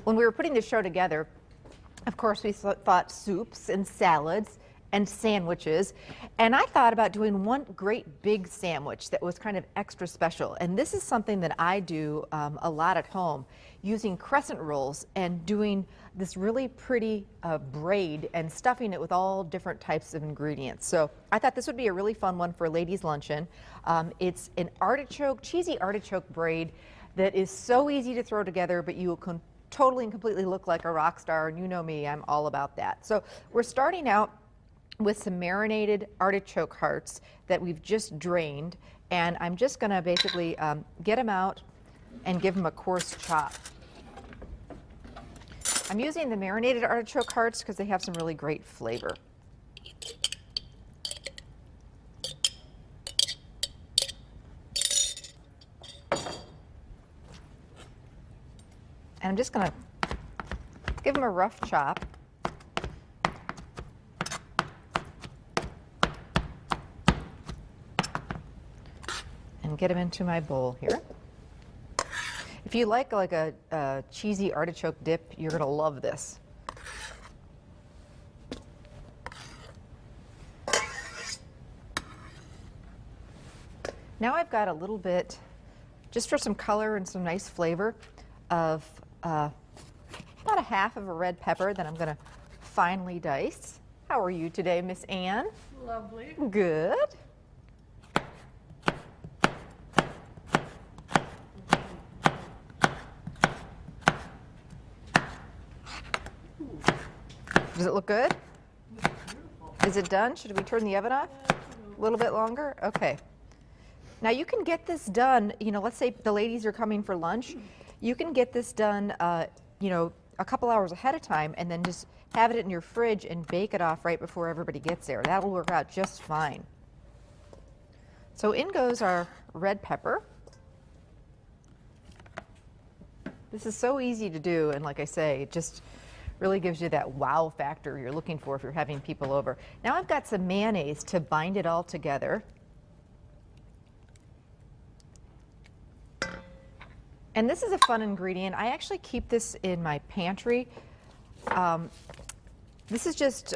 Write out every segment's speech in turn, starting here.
When we were putting the show together, of course, we thought soups and salads and sandwiches. And I thought about doing one great big sandwich that was kind of extra special. And this is something that I do a lot at home, using crescent rolls and doing this really pretty braid and stuffing it with all different types of ingredients. So I thought this would be a really fun one for a ladies' luncheon. It's an cheesy artichoke braid that is so easy to throw together, but you will totally and completely look like a rock star. And you know me, I'm all about that. So we're starting out with some marinated artichoke hearts that we've just drained, and I'm just going to basically get them out and give them a coarse chop. I'm using the marinated artichoke hearts because they have some really great flavor. And I'm just going to give them a rough chop. And get them into my bowl here. If you like a cheesy artichoke dip, you're going to love this. Now I've got a little bit, just for some color and some nice flavor, of about a half of a red pepper that I'm going to finely dice. How are you today, Miss Ann? Lovely. Good. Does it look good? Is it done? Should we turn the oven off? A little bit longer? Okay. Now you can get this done, let's say the ladies are coming for lunch. You can get this done, a couple hours ahead of time and then just have it in your fridge and bake it off right before everybody gets there. That'll work out just fine. So in goes our red pepper. This is so easy to do, and like I say, it just really gives you that wow factor you're looking for if you're having people over. Now I've got some mayonnaise to bind it all together. And this is a fun ingredient. I actually keep this in my pantry. This is just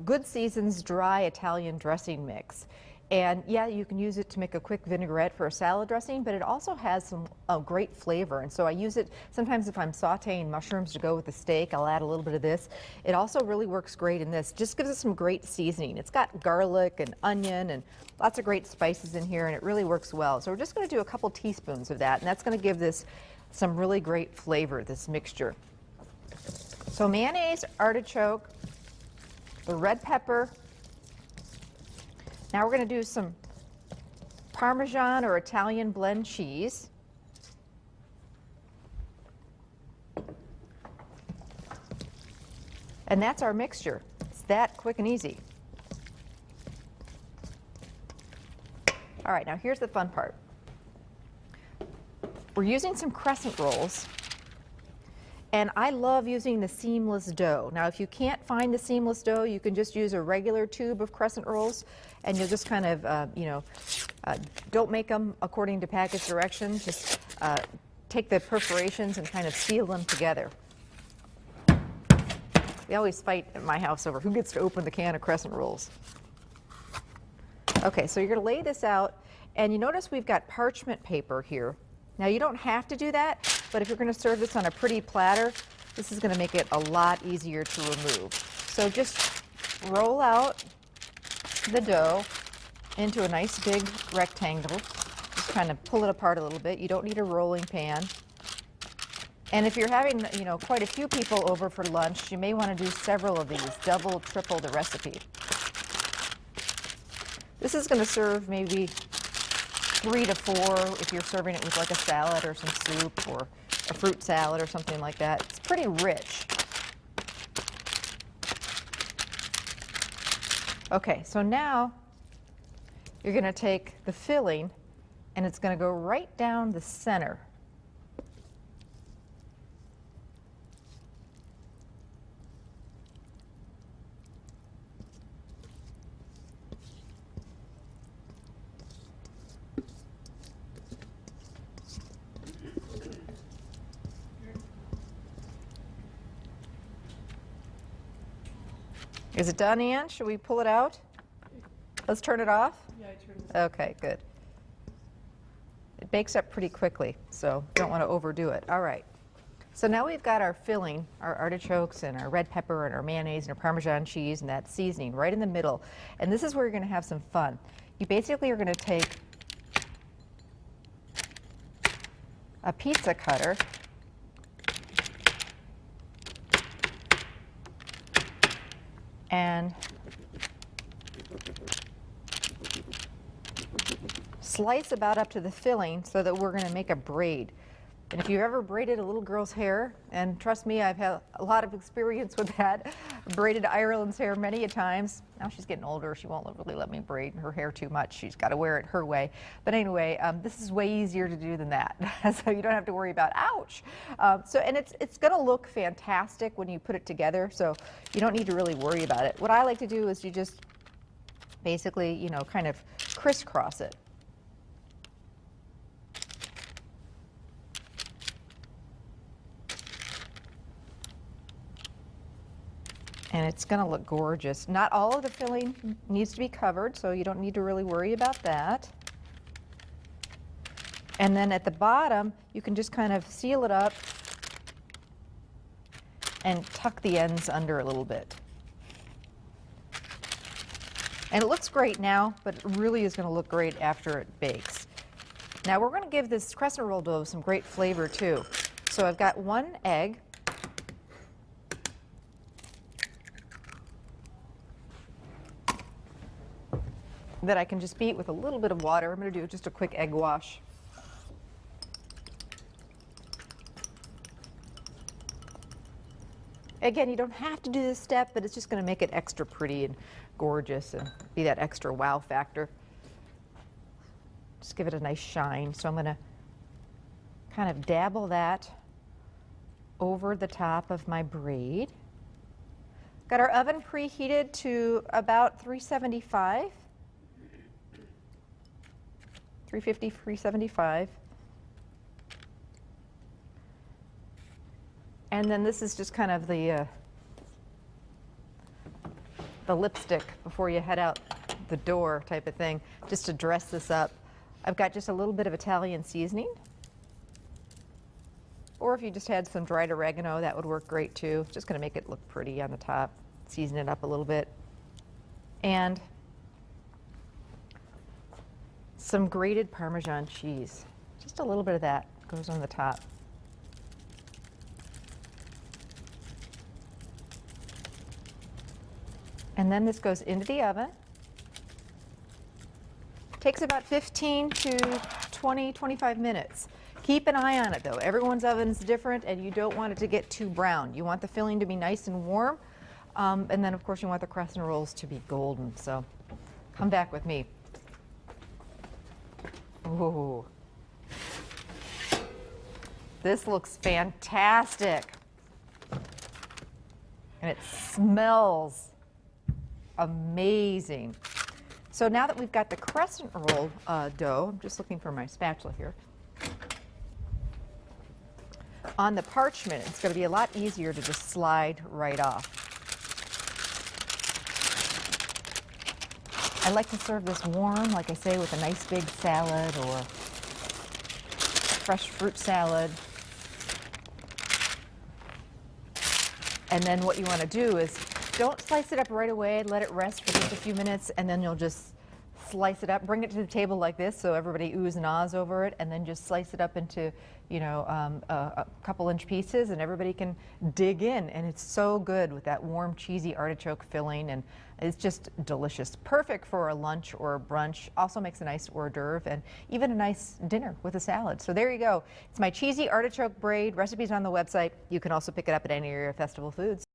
Good Season's dry Italian dressing mix. And yeah, you can use it to make a quick vinaigrette for a salad dressing, but it also has some great flavor. And so I use it sometimes if I'm sauteing mushrooms to go with the steak, I'll add a little bit of this. It also really works great in this. Just gives it some great seasoning. It's got garlic and onion and lots of great spices in here, and it really works well. So we're just going to do a couple teaspoons of that, and that's going to give this some really great flavor, this mixture. So mayonnaise, artichoke, the red pepper. Now we're going to do some Parmesan or Italian blend cheese. And that's our mixture. It's that quick and easy. All right, now here's the fun part. We're using some crescent rolls. And I love using the seamless dough. Now, if you can't find the seamless dough, you can just use a regular tube of crescent rolls, and you'll just kind of, don't make them according to package directions. Just take the perforations and kind of seal them together. We always fight at my house over who gets to open the can of crescent rolls. Okay, so you're going to lay this out, and you notice we've got parchment paper here. Now, you don't have to do that, but if you're going to serve this on a pretty platter, this is going to make it a lot easier to remove. So just roll out the dough into a nice big rectangle. Just kind of pull it apart a little bit. You don't need a rolling pan. And if you're having, quite a few people over for lunch, you may want to do several of these, double, triple the recipe. This is going to serve maybe 3 to 4 if you're serving it with like a salad or some soup or a fruit salad or something like that. It's pretty rich. Okay, so now you're going to take the filling and it's going to go right down the center. Is it done, Ann? Should we pull it out? Let's turn it off? Yeah, I turned this. Okay, good. It bakes up pretty quickly, so don't want to overdo it. All right. So now we've got our filling, our artichokes and our red pepper and our mayonnaise and our Parmesan cheese and that seasoning right in the middle. And this is where you're going to have some fun. You basically are going to take a pizza cutter and slice about up to the filling so that we're going to make a braid. And if you've ever braided a little girl's hair, and trust me, I've had a lot of experience with that, braided Ireland's hair many a times. Now she's getting older, she won't really let me braid her hair too much. She's got to wear it her way. But anyway, this is way easier to do than that, so you don't have to worry about ouch. And it's going to look fantastic when you put it together, so you don't need to really worry about it. What I like to do is you just basically, you know, kind of crisscross it. And it's going to look gorgeous. Not all of the filling needs to be covered, so you don't need to really worry about that. And then at the bottom, you can just kind of seal it up and tuck the ends under a little bit. And it looks great now, but it really is going to look great after it bakes. Now we're going to give this crescent roll dough some great flavor too. So I've got 1 egg. That I can just beat with a little bit of water. I'm going to do just a quick egg wash. Again, you don't have to do this step, but it's just going to make it extra pretty and gorgeous and be that extra wow factor. Just give it a nice shine. So I'm going to kind of dabble that over the top of my braid. Got our oven preheated to about 375. 350, 375. And then this is just kind of the lipstick before you head out the door type of thing, just to dress this up. I've got just a little bit of Italian seasoning. Or if you just had some dried oregano, that would work great too. Just going to make it look pretty on the top. Season it up a little bit. And some grated Parmesan cheese. Just a little bit of that goes on the top. And then this goes into the oven. Takes about 15 to 20, 25 minutes. Keep an eye on it though. Everyone's oven's different and you don't want it to get too brown. You want the filling to be nice and warm. And then of course you want the crescent rolls to be golden. So come back with me. Ooh. This looks fantastic. And it smells amazing. So now that we've got the crescent roll dough, I'm just looking for my spatula here. On the parchment, it's going to be a lot easier to just slide right off. I like to serve this warm, like I say, with a nice big salad or fresh fruit salad. And then what you want to do is don't slice it up right away, let it rest for just a few minutes, and then you'll just slice it up, bring it to the table like this so everybody oohs and ahs over it, and then just slice it up into, you know, a couple-inch pieces, and everybody can dig in. And it's so good with that warm, cheesy artichoke filling, and it's just delicious. Perfect for a lunch or a brunch. Also makes a nice hors d'oeuvre and even a nice dinner with a salad. So there you go. It's my cheesy artichoke braid. Recipes on the website. You can also pick it up at any of your festival foods.